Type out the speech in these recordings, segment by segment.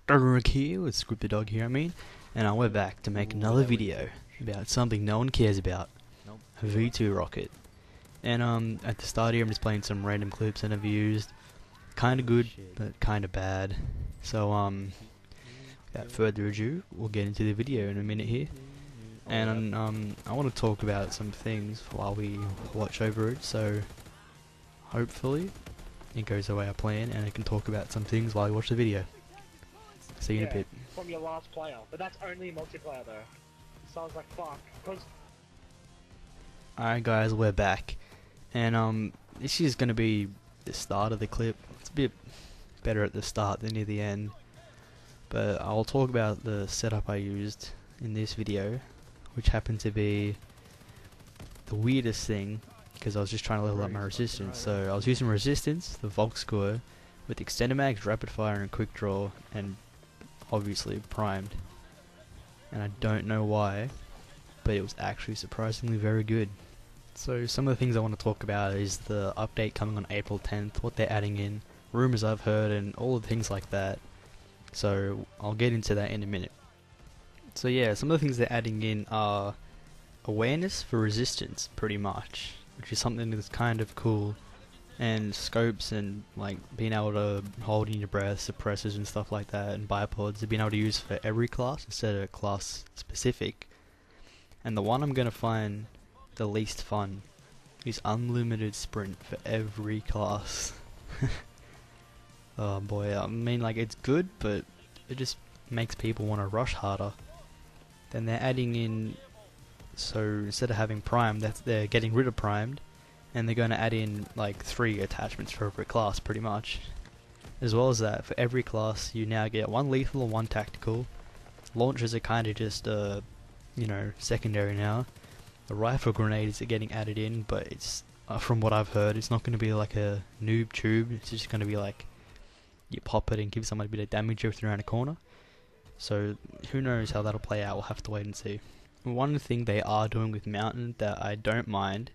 Derek here with Scripted Dog here, and we're back to make another video about something no one cares about, a V2 rocket. And at the start here I'm just playing some random clips that I've used, kinda good, but kinda bad. So without further ado, we'll get into the video in a minute here. And I want to talk about some things while we watch over it, so hopefully it goes the way I plan and I can talk about some things while I watch the video. See you in a bit. From your last player, but that's only multiplayer though. Sounds like fuck. Alright guys, we're back. And this is gonna be the start of the clip. It's a bit better at the start than near the end. But I'll talk about the setup I used in this video, which happened to be the weirdest thing, because I was just trying to level up my resistance. So I was using resistance, the Volk score, with extended mags, rapid fire and quick draw, and obviously primed. And I don't know why, but it was actually surprisingly very good. So some of the things I want to talk about is the update coming on April 10th, what they're adding in, rumors I've heard, and all the things like that. So I'll get into that in a minute. So yeah, some of the things they're adding in are awareness for resistance, pretty much, which is something that's kind of cool, and scopes and like being able to hold in your breath, suppressors and stuff like that, and bipods, they've been able to use for every class instead of class specific. And the one I'm going to find the least fun is unlimited sprint for every class. Oh boy, I mean, like, it's good, but it just makes people want to rush harder. Then they're adding in, so instead of having primed, they're getting rid of primed, and they're going to add in like 3 attachments for every class pretty much. As well as that, for every class you now get 1 lethal and 1 tactical. Launchers are kind of just secondary now. The rifle grenades are getting added in, but it's from what I've heard, it's not going to be like a noob tube. It's just going to be like you pop it and give someone a bit of damage if they're around a corner. So who knows how that'll play out, we'll have to wait and see. One thing they are doing with Mountain that I don't mind,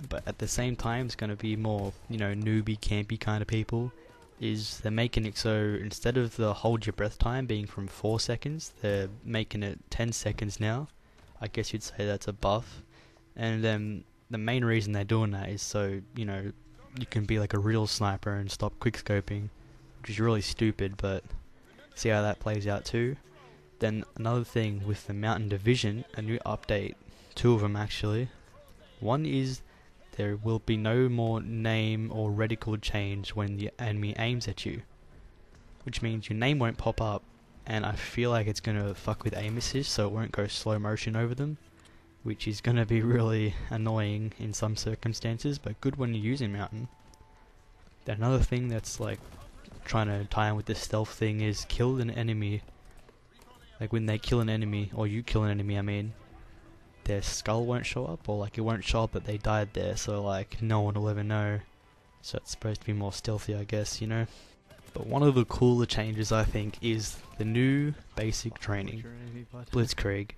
but at the same time it's going to be more, newbie, campy kind of people, is they're making it so instead of the hold your breath time being from 4 seconds, they're making it 10 seconds now. I guess you'd say that's a buff. And then the main reason they're doing that is so, you can be like a real sniper and stop quickscoping, which is really stupid, but see how that plays out too. Then another thing with the Mountain Division, a new update, 2 of them actually. One is there will be no more name or reticle change when the enemy aims at you, which means your name won't pop up, and I feel like it's going to fuck with aim assist, so it won't go slow motion over them, which is going to be really annoying in some circumstances, but good when you're using Mountain. Then another thing that's like trying to tie in with the stealth thing is kill an enemy. Like when they kill an enemy, or you kill an enemy, I mean, their skull won't show up, or like it won't show up that they died there, so like no one will ever know. So it's supposed to be more stealthy, I guess, But one of the cooler changes, I think, is the new basic training, Blitzkrieg.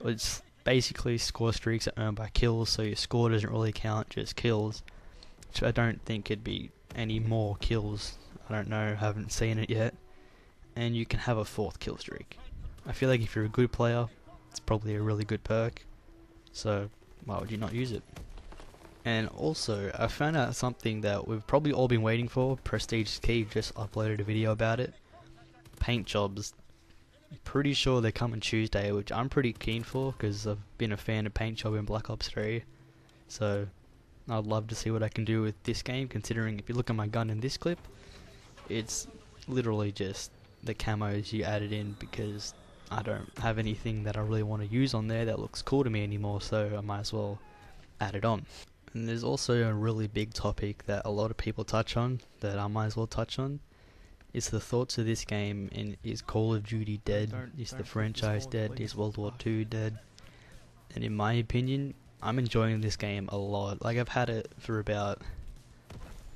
It's basically score streaks are earned by kills, so your score doesn't really count, just kills. Which I don't think it'd be any more kills. I don't know, haven't seen it yet. And you can have a 4th kill streak. I feel like if you're a good player, it's probably a really good perk. So why would you not use it? And also, I found out something that we've probably all been waiting for. Prestige Key just uploaded a video about it. Paint jobs. Pretty sure they're coming Tuesday, which I'm pretty keen for, because I've been a fan of paint job in Black Ops 3. So I'd love to see what I can do with this game, considering if you look at my gun in this clip, it's literally just the camos you added in, because I don't have anything that I really want to use on there that looks cool to me anymore, so I might as well add it on. And there's also a really big topic that a lot of people touch on, that I might as well touch on, is the thoughts of this game, and is Call of Duty dead? Is the franchise dead? Is World War II dead? And in my opinion, I'm enjoying this game a lot. Like, I've had it for about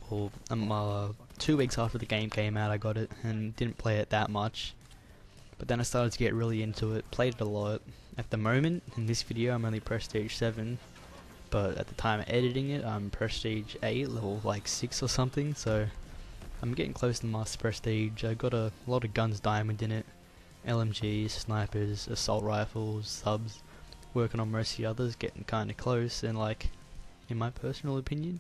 2 weeks after the game came out. I got it and didn't play it that much, but then I started to get really into it, played it a lot. At the moment, in this video, I'm only Prestige 7, but at the time of editing it, I'm Prestige 8, level like 6 or something, so I'm getting close to Master Prestige. I got a lot of guns diamond in it. LMGs, snipers, assault rifles, subs. Working on most of the others, getting kinda close, and like, in my personal opinion,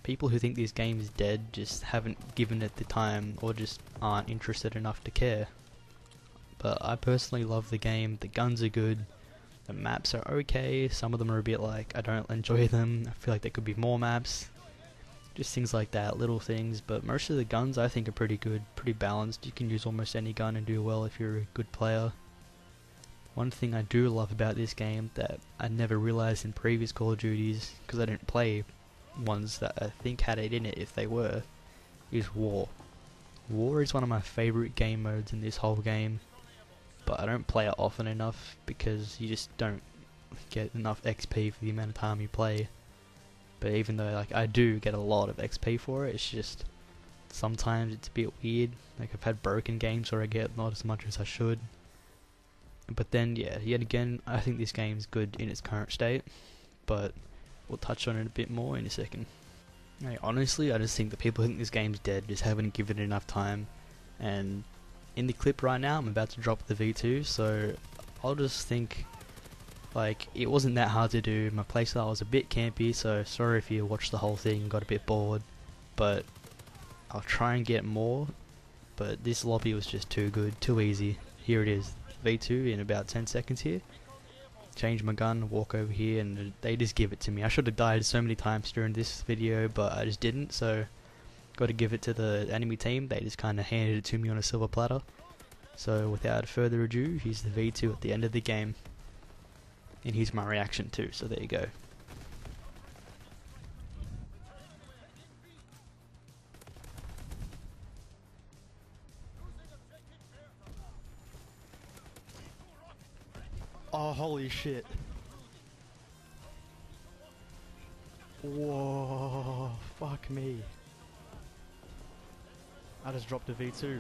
people who think this game is dead just haven't given it the time or just aren't interested enough to care. But I personally love the game, the guns are good, the maps are okay, some of them are a bit like, I don't enjoy them, I feel like there could be more maps. Just things like that, little things, but most of the guns I think are pretty good, pretty balanced. You can use almost any gun and do well if you're a good player. One thing I do love about this game that I never realised in previous Call of Duties, because I didn't play ones that I think had it in it if they were, is War. War is one of my favourite game modes in this whole game, but I don't play it often enough because you just don't get enough XP for the amount of time you play. But even though like I do get a lot of XP for it, it's just sometimes it's a bit weird. Like I've had broken games where I get not as much as I should. But then yeah, yet again, I think this game's good in its current state, but we'll touch on it a bit more in a second. Hey, honestly, I just think that people who think this game's dead just haven't given it enough time. And in the clip right now, I'm about to drop the V2, so I'll just think like it wasn't that hard to do. My playstyle was a bit campy, so sorry if you watched the whole thing and got a bit bored, but I'll try and get more. But this lobby was just too good, too easy. Here it is, V2 in about 10 seconds here. Change my gun, walk over here, and they just give it to me. I should have died so many times during this video, but I just didn't, so got to give it to the enemy team. They just kind of handed it to me on a silver platter. So without further ado, here's the V2 at the end of the game. And here's my reaction too, so there you go. Oh, holy shit. Whoa, fuck me. I just dropped a V2.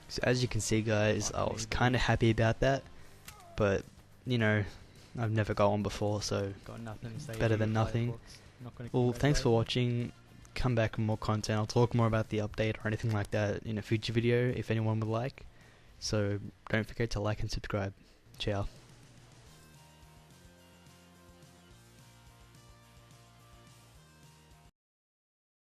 So as you can see guys, I was kinda happy about that, but you know, I've never got one before, so better than nothing. Well, thanks for watching. Come back with more content. I'll talk more about the update or anything like that in a future video if anyone would like. So don't forget to like and subscribe. Ciao.